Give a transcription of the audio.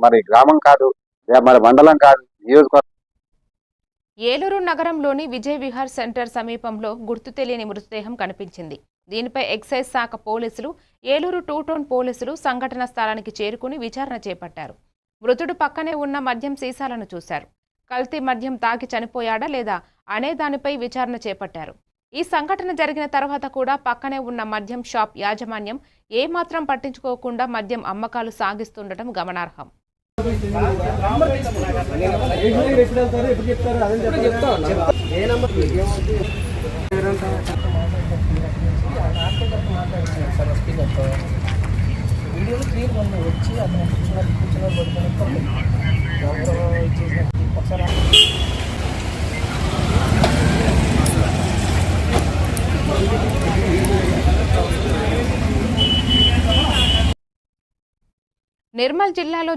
మరి గ్రామం కాదు, మరి మండలం కాదు, నియోజకవర్గం. ఏలూరు నగరంలోని విజయ్ విహార్ సెంటర్ సమీపంలో గుర్తు తెలియని మృతదేహం కనిపించింది. దీనిపై ఎక్సైజ్ శాఖ పోలీసులు, ఏలూరు 2 టౌన్ పోలీసులు సంఘటన స్థలానికి చేరుకుని విచారణ చేపట్టారు. మృతుడు పక్కనే ఉన్న మద్యం సీసాలను చూశారు. కల్తీ మద్యం తాగి చనిపోయాడా లేదా అనే దానిపై విచారణ చేపట్టారు. ఈ సంఘటన జరిగిన తర్వాత కూడా పక్కనే ఉన్న మద్యం షాప్ యాజమాన్యం ఏమాత్రం పట్టించుకోకుండా మద్యం అమ్మకాలు సాగిస్తుండటం గమనార్హం. నిర్మల్ జిల్లాలో